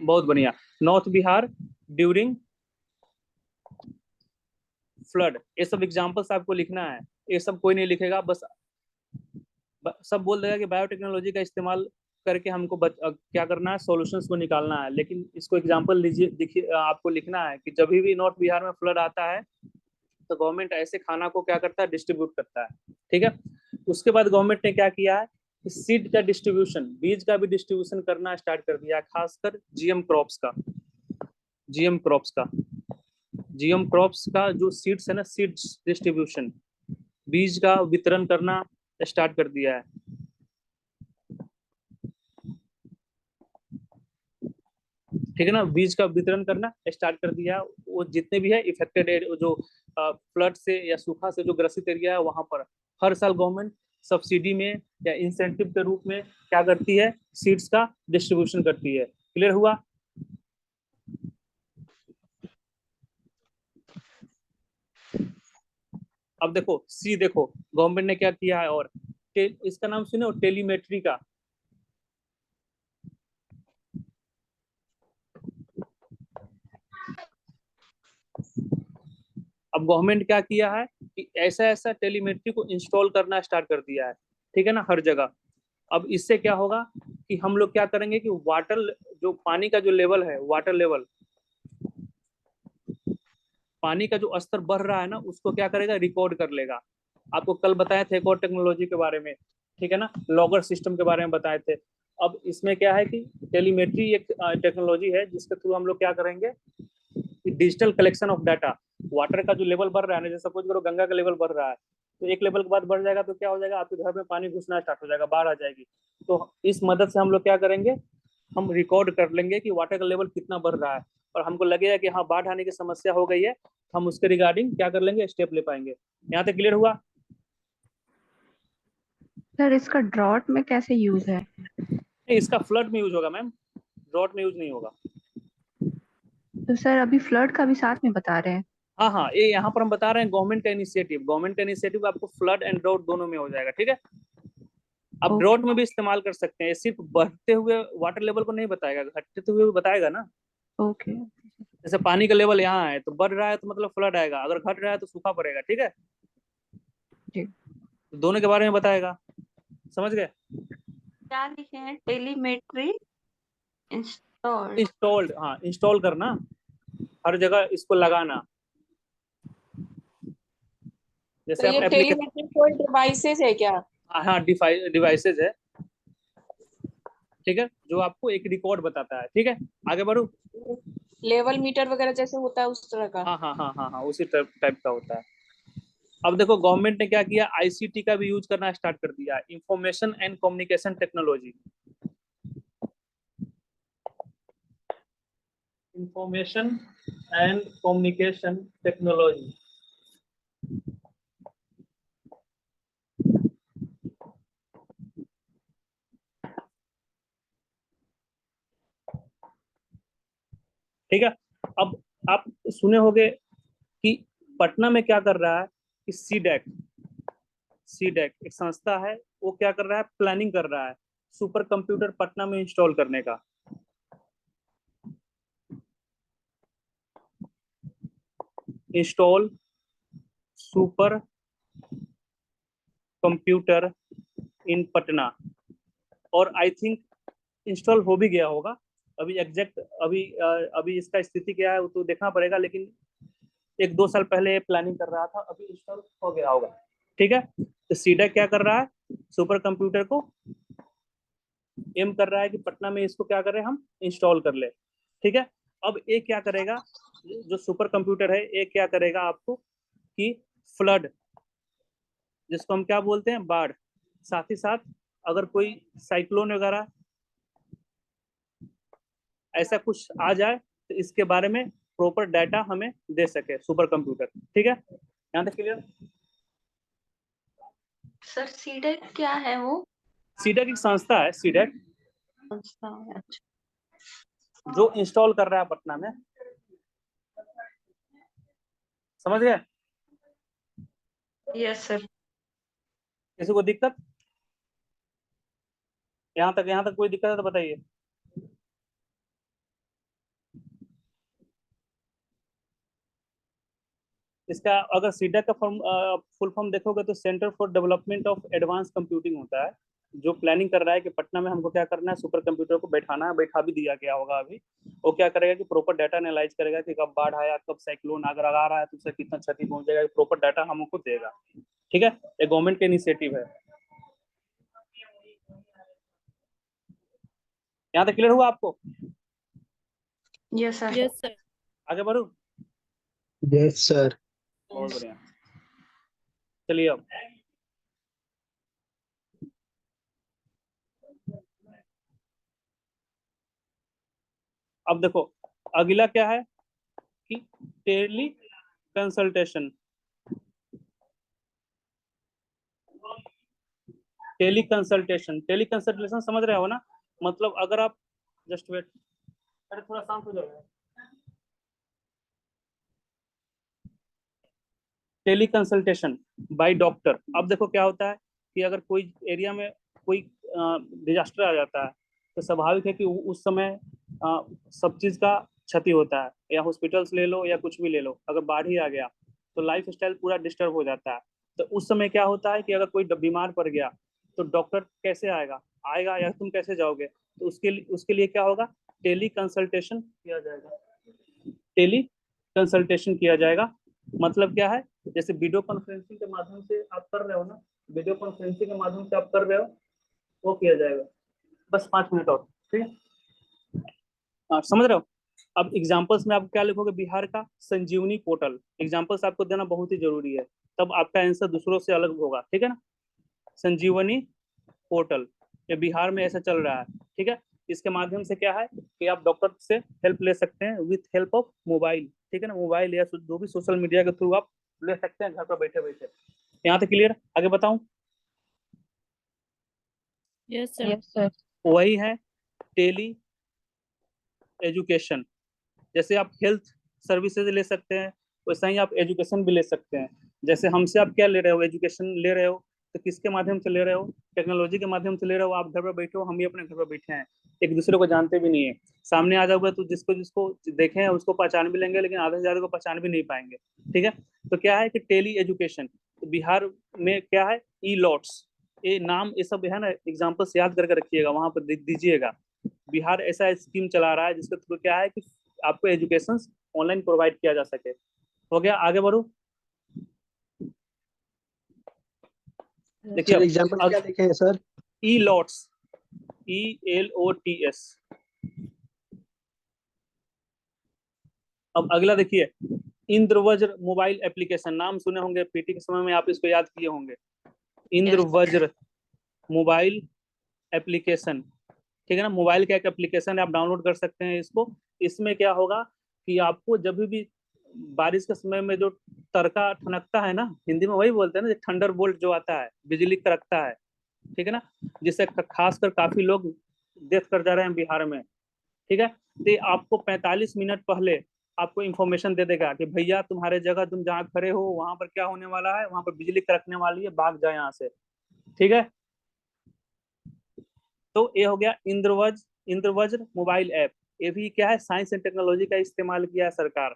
बहुत बढ़िया। नॉर्थ बिहार ड्यूरिंग फ्लड, ये सब एग्जांपल्स आपको लिखना है, ये सब कोई नहीं लिखेगा, बस सब बोल देगा कि बायोटेक्नोलॉजी का इस्तेमाल करके हमको क्या करना है, सॉल्यूशंस को निकालना है। लेकिन इसको एग्जांपल लीजिए, देखिए आपको लिखना है कि जब भी नॉर्थ बिहार में फ्लड आता है तो गवर्नमेंट ऐसे खाना को क्या करता है, डिस्ट्रीब्यूट करता है। ठीक है, उसके बाद गवर्नमेंट ने क्या किया है, सीड का डिस्ट्रीब्यूशन, बीज का भी डिस्ट्रीब्यूशन करना स्टार्ट कर दिया, खासकर जीएम क्रॉप्स का जो सीड्स है ना, सीड्स डिस्ट्रीब्यूशन, बीज का वितरण करना स्टार्ट कर दिया है। ठीक है ना, बीज का वितरण करना स्टार्ट कर दिया। वो जितने भी है इफेक्टेड एरिया, जो फ्लड से या सूखा से जो ग्रसित एरिया है, वहां पर हर साल गवर्नमेंट सब्सिडी में या इंसेंटिव के रूप में क्या करती है, सीड्स का डिस्ट्रीब्यूशन करती है। क्लियर हुआ। अब देखो सी, देखो गवर्नमेंट ने क्या किया है, और इसका नाम सुने, टेलीमेट्री का। अब गवर्नमेंट क्या किया है कि ऐसा ऐसा टेलीमेट्री को इंस्टॉल करना स्टार्ट कर दिया है। ठीक है ना, हर जगह। अब इससे क्या होगा कि हम लोग क्या करेंगे कि वाटर, जो पानी का जो लेवल है, वाटर लेवल, पानी का जो स्तर बढ़ रहा है ना, उसको क्या करेगा, रिकॉर्ड कर लेगा। आपको कल बताए थे एक और टेक्नोलॉजी के बारे में, ठीक है ना, लॉगर सिस्टम के बारे में बताए थे। अब इसमें क्या है कि टेलीमेट्री एक टेक्नोलॉजी है जिसके थ्रू हम लोग क्या करेंगे, digital collection of data. Water का जो लेवल बढ़ रहा है ना, जैसे सपोज करो गंगा का लेवल बढ़ रहा है, तो एक लेवल के बाद बढ़ जाएगा तो क्या हो जाएगा, आपके घर में पानी घुसना स्टार्ट हो जाएगा, बाढ़ आ जाएगी। तो इस मदद से हम लोग क्या करेंगे, हम रिकॉर्ड कर लेंगे कि वाटर का लेवल कितना बढ़ रहा है, और हमको लगेगा कि हाँ बाढ़ आने की समस्या हो गई है, हम उसके रिगार्डिंग क्या कर लेंगे, स्टेप ले पाएंगे। यहाँ तक क्लियर हुआ। सर इसका ड्रॉट में कैसे यूज है? नहीं, इसका फ्लड में यूज होगा मैम, ड्रॉट में यूज नहीं होगा। तो सर अभी फ्लड का भी साथ में बता रहे हैं। हाँ हाँ, ये यहाँ पर हम बता रहे हैं गवर्नमेंट का इनिशिएटिव, गवर्नमेंट का इनिशिएटिव आपको फ्लड एंड ड्राउट दोनों में हो जाएगा, ठीक है। आप ओके। ड्राउट में भी इस्तेमाल कर सकते हैं, ये सिर्फ बढ़ते हुए वाटर लेवल को नहीं बताएगा, घटते हुए भी बताएगा ना। ओके। जैसे पानी का लेवल यहाँ है तो बढ़ रहा है तो मतलब फ्लड आएगा, अगर घट रहा है तो सूखा पड़ेगा, ठीक है। जी। तो दोनों के बारे में बताएगा, समझ गए। क्या लिखे हैं? Telemetry install. इंस्टॉल्ड, हाँ इंस्टॉल करना, हर जगह इसको लगाना। तो जैसे ये आप एप्लीकेशन, टेलीमेट्री कोई डिवाइसेस है क्या? हाँ डिवाइसेज है, ठीक है, जो आपको एक रिकॉर्ड बताता है, ठीक है। आगे बढ़ू। लेवल मीटर वगैरह जैसे होता है उस तरह का? हाँ हाँ हाँ हाँ हाँ, उसी टाइप का होता है। अब देखो गवर्नमेंट ने क्या किया, आईसीटी का भी यूज करना स्टार्ट कर दिया, information and communication technology, information and communication technology. ठीक है। अब आप सुने होंगे कि पटना में क्या कर रहा है कि सीडेक एक संस्था है, वो क्या कर रहा है, प्लानिंग कर रहा है सुपर कंप्यूटर पटना में इंस्टॉल करने का। इंस्टॉल सुपर कंप्यूटर इन पटना, और आई थिंक इंस्टॉल हो भी गया होगा। अभी एग्जैक्ट अभी इसका स्थिति क्या है वो तो देखना पड़ेगा, लेकिन 1-2 साल पहले प्लानिंग कर रहा था, अभी इंस्टॉल हो गया होगा, ठीक है। तो सीडेक क्या कर रहा है, सुपर कंप्यूटर को एम कर रहा है कि पटना में इसको क्या करें, हम इंस्टॉल कर ले, ठीक है। अब ये क्या करेगा, जो सुपर कंप्यूटर है ये क्या करेगा आपको कि फ्लड, जिसको हम क्या बोलते हैं, बाढ़, साथ ही साथ अगर कोई साइक्लोन वगैरह ऐसा कुछ आ जाए तो इसके बारे में प्रॉपर डाटा हमें दे सके सुपर कंप्यूटर, ठीक है। यहाँ तक क्लियर। सर सीडेक क्या है वो? सीडेक एक संस्था है, सीडेक अच्छा। जो इंस्टॉल कर रहा है पटना में, समझ गए। Yes sir. किसी को दिक्कत, यहाँ तक कोई दिक्कत है तो बताइए। इसका अगर सीडेक का फुल फॉर्म देखोगे तो centre for development of advance computing होता है, जो प्लानिंग कर रहा है कि पटना में हमको क्या करना है, सुपर कंप्यूटर को बैठाना है, बैठा भी दिया गया होगा अभी। वो क्या करेगा कि प्रॉपर डाटा एनालाइज करेगा कि कब बाढ़ आया, कब साइक्लोन अगर आ रहा है तो उससे कितना क्षति पहुंच जाएगा, प्रॉपर डाटा हमको देगा, ठीक है। ये गवर्नमेंट का इनिशिएटिव है। यहाँ तक क्लियर हुआ आपको। Yes sir. Yes sir. आगे बढ़ू। Yes sir. बहुत बढ़िया, चलिए अब देखो अगला क्या है कि टेली कंसल्टेशन। टेली कंसल्टेशन समझ रहे हो ना, मतलब अगर आप जस्ट वेट, अरे थोड़ा शांत हो जाओ। Tele consultation by doctor. अब देखो क्या होता है कि अगर कोई एरिया में कोई डिजास्टर आ जाता है तो स्वाभाविक है कि उस समय सब चीज का क्षति होता है, या हॉस्पिटल्स ले लो या कुछ भी ले लो, अगर बाढ़ ही आ गया तो लाइफ स्टाइल पूरा डिस्टर्ब हो जाता है। तो उस समय क्या होता है कि अगर कोई बीमार पड़ गया तो डॉक्टर कैसे आएगा आएगा या तुम कैसे जाओगे, तो उसके लिए क्या होगा, टेली कंसल्टेशन किया जाएगा। टेली कंसल्टेशन किया जाएगा मतलब क्या है, जैसे वीडियो कॉन्फ्रेंसिंग के माध्यम से आप कर रहे हो ना, वीडियो कॉन्फ्रेंसिंग के माध्यम से आप कर रहे हो, वो किया जाएगा। बस 5 मिनट और, ठीक है। समझ रहे हो। अब एग्जांपल्स में आप क्या लिखोगे, बिहार का संजीवनी पोर्टल, एग्जांपल्स आपको देना बहुत ही जरूरी है, तब आपका आंसर दूसरों से अलग होगा, ठीक है ना। संजीवनी पोर्टल, ये बिहार में ऐसा चल रहा है, ठीक है। इसके माध्यम से क्या है कि आप डॉक्टर से हेल्प ले सकते हैं विथ हेल्प ऑफ मोबाइल, ठीक है ना, मोबाइल या जो भी सोशल मीडिया के थ्रू आप ले सकते हैं घर पर बैठे बैठे। यहाँ तक क्लियर, आगे बताऊं। Yes sir. Yes sir. वही है टेली एजुकेशन। जैसे आप हेल्थ सर्विसेज ले सकते हैं, वैसा ही आप एजुकेशन भी ले सकते हैं। जैसे हमसे आप क्या ले रहे हो, एजुकेशन ले रहे हो, तो किसके माध्यम से ले रहे हो, टेक्नोलॉजी के माध्यम से ले रहे हो। आप घर पर बैठे हो, हम भी अपने घर पर बैठे हैं, एक दूसरे को जानते भी नहीं है। सामने आ जाओगे तो जिसको जिसको देखे हैं उसको पहचान भी लेंगे, लेकिन आधे से ज्यादा को पहचान भी नहीं पाएंगे। ठीक है, तो क्या है कि टेली एजुकेशन। तो बिहार में क्या है, ई लॉट्स, ये नाम ये सब है ना, एग्जाम्पल्स याद करके रखिएगा, वहां पर दीजिएगा। बिहार ऐसा स्कीम चला रहा है जिसके थ्रू क्या है कि आपको एजुकेशन ऑनलाइन प्रोवाइड किया जा सके। हो गया, आगे बढ़ो। देखिए सर एग्जाम्पल क्या लिखे हैं सर? ई लॉट्स, ELOTS। अब अगला देखिए, इंद्रवज्र मोबाइल एप्लीकेशन, नाम सुने होंगे, पीटी के समय में आप इसको याद किए होंगे। इंद्रवज्र मोबाइल एप्लीकेशन, ठीक है ना, मोबाइल का एक एप्लीकेशन है, आप डाउनलोड कर सकते हैं इसको। इसमें क्या होगा कि आपको जब भी बारिश के समय में जो तड़का ठनकता है ना, हिंदी में वही बोलते हैं ना, थंडर बोल्ट जो आता है, बिजली कड़कता है, ठीक है ना, जिससे खासकर काफी लोग डेथ कर जा रहे हैं बिहार में। ठीक है, तो आपको 45 मिनट पहले आपको इंफॉर्मेशन दे देगा कि भैया तुम्हारे जगह तुम जहाँ खड़े हो वहां पर क्या होने वाला है, वहां पर बिजली कड़कने वाली है, भाग जाए यहाँ से। ठीक है, तो ये हो गया इंद्रवज्र मोबाइल ऐप। ये भी क्या है, साइंस एंड टेक्नोलॉजी का इस्तेमाल किया है सरकार।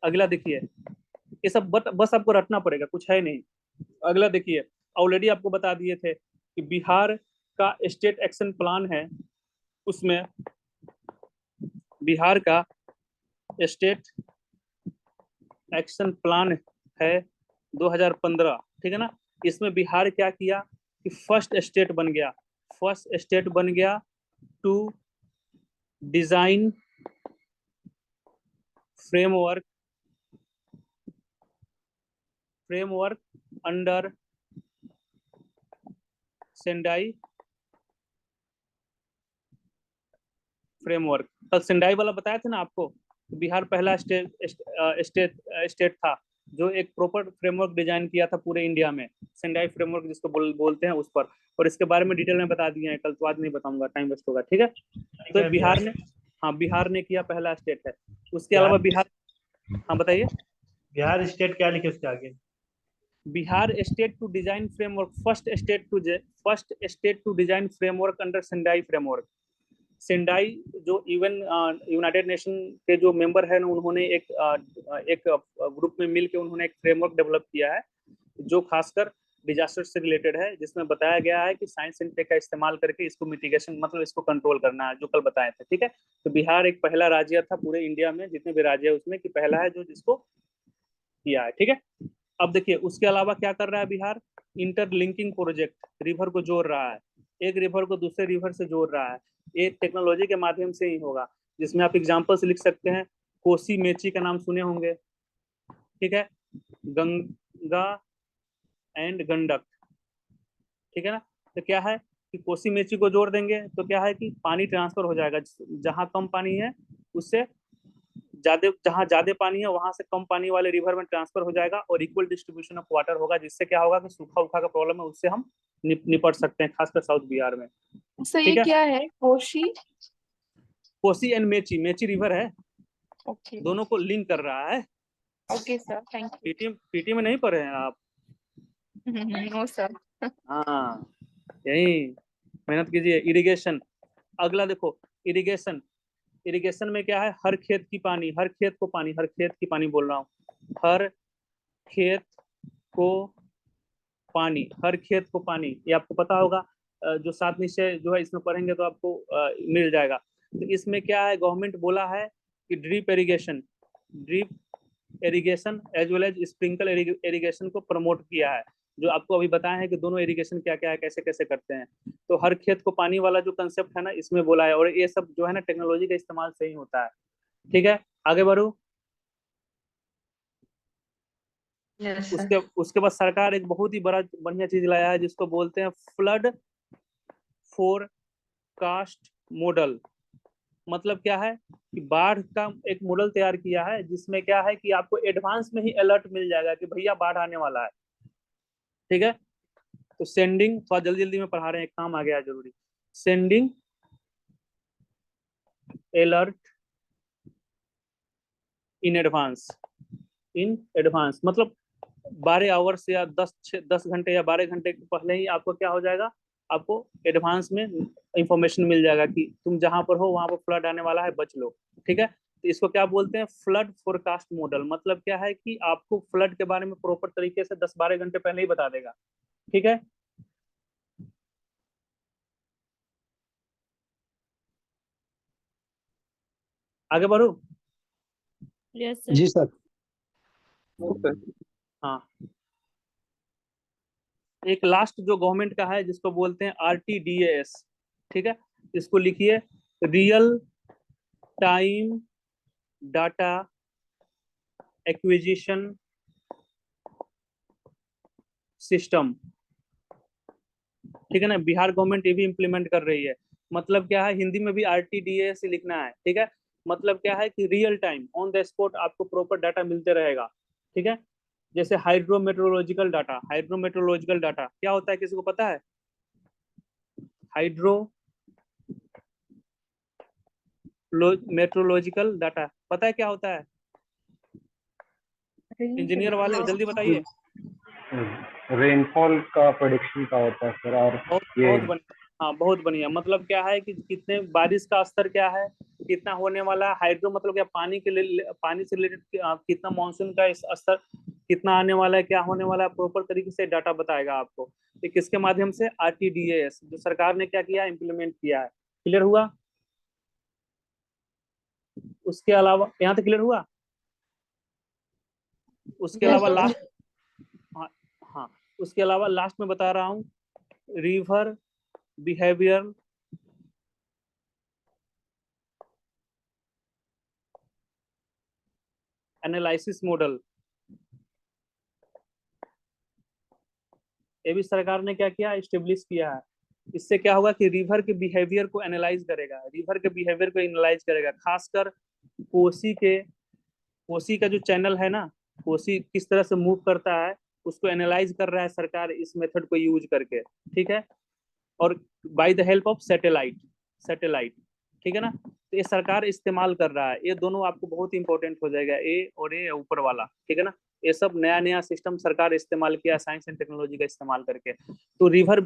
अगला देखिए, ये सब बस आपको रटना पड़ेगा, कुछ है नहीं। अगला देखिए, ऑलरेडी आपको बता दिए थे कि बिहार का स्टेट एक्शन प्लान है, उसमें बिहार का स्टेट एक्शन प्लान है 2015, ठीक है ना। इसमें बिहार क्या किया कि फर्स्ट स्टेट बन गया to design framework under Sendai framework. कल सेंडाई वाला बताया था ना आपको, बिहार पहला स्टेट था जो एक प्रॉपर फ्रेमवर्क डिजाइन किया था पूरे इंडिया में, सेंडाई फ्रेमवर्क जिसको बोलते हैं उस पर। और इसके बारे में डिटेल में बता दिए हैं, कल तो आज नहीं बताऊंगा, टाइम वेस्ट होगा। ठीक है, तो बिहार ने, हाँ बिहार ने किया, पहला स्टेट है। उसके अलावा बिहार, हाँ बताइए। बिहार स्टेट क्या लिखे उसके आगे? Bihar state to design framework, first state to design framework under Sendai framework. Sendai जो इवन यूनाइटेड नेशन के जो मेंबर है ना, उन्होंने एक ग्रुप में मिलकर उन्होंने एक फ्रेमवर्क डेवलप किया है जो खासकर डिजास्टर से रिलेटेड है, जिसमें बताया गया है कि साइंस एंड टेक का इस्तेमाल करके इसको मिटिगेशन, मतलब इसको कंट्रोल करना है, जो कल बताए थे। ठीक है, तो बिहार एक पहला राज्य था पूरे इंडिया में, जितने भी राज्य है उसमें, कि पहला है जो जिसको किया है। ठीक है, अब देखिए उसके अलावा क्या कर रहा है बिहार, इंटरलिंकिंग प्रोजेक्ट, रिवर को जोड़ रहा है, एक रिवर को दूसरे रिवर से जोड़ रहा है। ये टेक्नोलॉजी के माध्यम से ही होगा, जिसमें आप एग्जांपल्स लिख सकते हैं। कोसी मेची का नाम सुने होंगे, ठीक है, गंगा एंड गंडक, ठीक है ना। तो क्या है कि कोसी मेची को जोड़ देंगे तो क्या है कि पानी ट्रांसफर हो जाएगा, जहां कम पानी है उससे ज्यादा, जहां ज्यादा पानी है वहां से कम पानी वाले रिवर में ट्रांसफर हो जाएगा, और इक्वल डिस्ट्रीब्यूशन ऑफ वाटर होगा, जिससे क्या होगा कि सूखा उखा का प्रॉब्लम है उससे हम निपट सकते हैं, खासकर साउथ बिहार में। सर ये ठीक है, क्या है, कोशी? कोसी एंड मेची, मेची रिवर है, ओके दोनों को लिंक कर रहा है। Okay sir, thank you. PT में नहीं पढ़े हैं आप? No sir. हाँ, यही मेहनत कीजिए। इरिगेशन, अगला देखो, इरिगेशन में क्या है, हर खेत की पानी, हर खेत को पानी, हर खेत की पानी बोल रहा हूँ, हर खेत को पानी, हर खेत को पानी, ये आपको पता होगा, जो 7 निश्चय जो है इसमें पढ़ेंगे तो आपको मिल जाएगा। तो इसमें क्या है, गवर्नमेंट बोला है कि drip irrigation as well as sprinkle irrigation को प्रमोट किया है, जो आपको अभी बताया है कि दोनों इरिगेशन क्या क्या है, कैसे कैसे करते हैं। तो हर खेत को पानी वाला जो कंसेप्ट है ना, इसमें बोला है, और ये सब जो है ना टेक्नोलॉजी का इस्तेमाल से ही होता है। ठीक है, आगे बढ़ो। उसके बाद सरकार एक बहुत ही बढ़िया चीज लाया है, जिसको बोलते हैं फ्लड फोरकास्ट मॉडल। मतलब क्या है कि बाढ़ का एक मॉडल तैयार किया है, जिसमें क्या है कि आपको एडवांस में ही अलर्ट मिल जाएगा कि भैया बाढ़ आने वाला है। ठीक है, तो सेंडिंग, थोड़ा जल्दी जल्दी में पढ़ा रहे हैं, एक काम आ गया जरूरी। सेंडिंग अलर्ट इन एडवांस मतलब 12 आवर्स या 10 घंटे या 12 घंटे पहले ही आपको क्या हो जाएगा, आपको एडवांस में इंफॉर्मेशन मिल जाएगा कि तुम जहां पर हो वहां पर फ्लड आने वाला है, बच लो। ठीक है, तो इसको क्या बोलते हैं, फ्लड फोरकास्ट मॉडल। मतलब क्या है कि आपको फ्लड के बारे में प्रॉपर तरीके से 10-12 घंटे पहले ही बता देगा। ठीक है, आगे बढ़ू। Yes sir. जी सर। हाँ, एक लास्ट जो गवर्नमेंट का है जिसको बोलते हैं RTDAS। ठीक है, इसको लिखिए, real time data acquisition system. ठीक है ना, बिहार गवर्नमेंट ये भी इम्प्लीमेंट कर रही है। मतलब क्या है, हिंदी में भी RTDAS लिखना है। ठीक है, मतलब क्या है कि real time on the spot आपको प्रॉपर डाटा मिलते रहेगा। ठीक है, जैसे हाइड्रोमेट्रोलॉजिकल डाटा। हाइड्रोमेट्रोलॉजिकल डाटा क्या होता है, किसी को पता है? हाइड्रो मेट्रोलॉजिकल डाटा पता है क्या होता है? इंजीनियर वाले जल्दी बताइए। रेनफॉल का प्रेडिक्शन का होता है सर। और ये बहुत बढ़िया, हाँ बहुत बढ़िया। मतलब क्या है कि कितने बारिश का स्तर क्या है, कितना होने वाला है। हाइड्रो मतलब क्या, पानी के लिए, पानी से रिलेटेड कितना मानसून का इस स्तर कितना आने वाला है, क्या होने वाला है, प्रॉपर तरीके से डाटा बताएगा आपको। तो किसके माध्यम से? RTDAS, जो सरकार ने क्या किया, इम्प्लीमेंट किया है। क्लियर हुआ? उसके अलावा यहाँ तक क्लियर हुआ? उसके Yes, अलावा sir. लास्ट, हाँ हाँ, उसके अलावा लास्ट में बता रहा हूँ, रिवर बिहेवियर एनालिसिस मॉडल। ये भी सरकार ने क्या किया, एस्टेब्लिश किया है। इससे क्या होगा कि रिवर के बिहेवियर को एनालाइज करेगा, रिवर के बिहेवियर को एनालाइज करेगा, खासकर कोसी का जो चैनल है ना, कोसी किस तरह से मूव करता है, उसको एनालाइज कर रहा है सरकार इस मेथड को यूज करके। ठीक है, और by the help of satellite. ठीक है ना, तो ये सरकार इस्तेमाल कर रहा है। ये दोनों आपको बहुत इंपॉर्टेंट हो जाएगा, ए और ए ऊपर वाला। ठीक है ना, ये सब नया नया सिस्टम सरकार इस्तेमाल किया साइंस एंड टेक्नोलॉजी का इस्तेमाल करके। तो रिवर,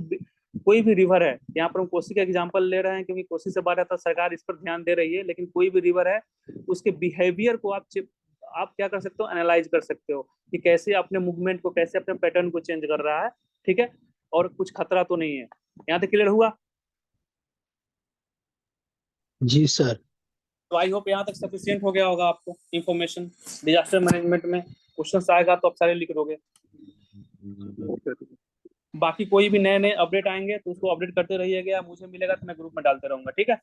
कोई भी रिवर है, यहाँ पर हम कोसी का एग्जांपल ले रहे हैं क्योंकि कोसी से बात आता, सरकार इस पर ध्यान दे रही है। लेकिन कोई भी रिवर है, उसके बिहेवियर को आप क्या कर सकते हो, एनालाइज कर सकते हो कि कैसे अपने मूवमेंट को, कैसे अपने पैटर्न को चेंज कर रहा है। ठीक है, और कुछ खतरा तो नहीं है। यहाँ तक क्लियर हुआ? जी सर। तो आई होप यहाँ तक सफिशियंट हो गया होगा आपको इन्फॉर्मेशन। डिजास्टर मैनेजमेंट में क्वेश्चन आएगा तो आप सारे लिख दोगे। बाकी कोई भी नए नए अपडेट आएंगे तो उसको अपडेट करते रहिएगा, मुझे मिलेगा तो मैं ग्रुप में डालते रहूंगा। ठीक है,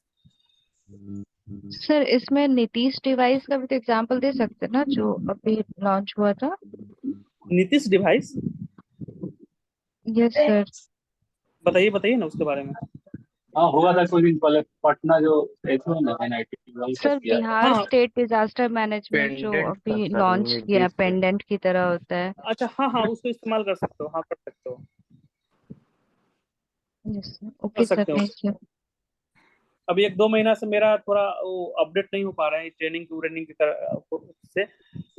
सर इसमें नीतीश डिवाइस का भी तो एग्जांपल दे सकते हैं ना, जो अभी लॉन्च हुआ था। Nitish device yes sir. बताइए, बताइए ना उसके बारे में। हाँ, हुआ था कुछ दिन पहले पटना जो ना NIT वही सब सर किया था। बिहार हाँ, स्टेट डिजास्टर मैनेजमेंट जो पेंडेंट था अभी सर, लॉन्च किया है, नीतीश से। पेंडेंट की तरह होता है। अच्छा, हाँ हाँ, उसको इस्तेमाल कर सकते हो, हाँ कर सकते हो, यस सर, कर ओके सर, सकते हो। Thank you. अभी 1-2 महीना से मेरा थोड़ा वो अपडेट नहीं हो पा रहा है ट्रेनिंग की से,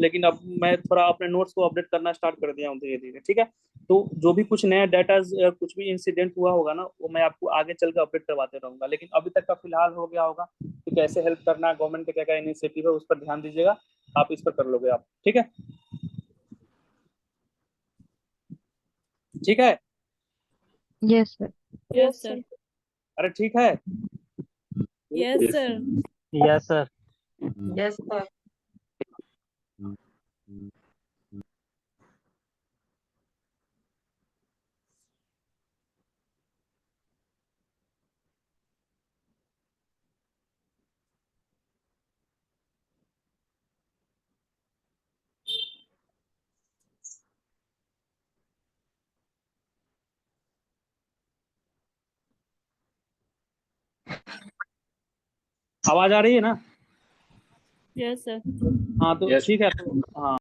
लेकिन अब मैं थोड़ा अपने नोट्स को अपडेट करना स्टार्ट कर दिया हूँ धीरे धीरे। ठीक है, तो जो भी कुछ नया डाटा, कुछ भी इंसिडेंट हुआ होगा ना, वो मैं आपको आगे चल कर अपडेट करवाते रहूंगा। लेकिन अभी तक का फिलहाल हो गया होगा कि कैसे हेल्प करना है, गवर्नमेंट का क्या क्या इनिशिएटिव है, उस पर ध्यान दीजिएगा। आप इस पर कर लोगे आप। ठीक है, ठीक है, यस सर। Yes sir. अरे ठीक है। Yes sir. Yes sir. Yes sir. आवाज आ रही है ना? Yes sir. हाँ तो Yes. ठीक है, तो हाँ।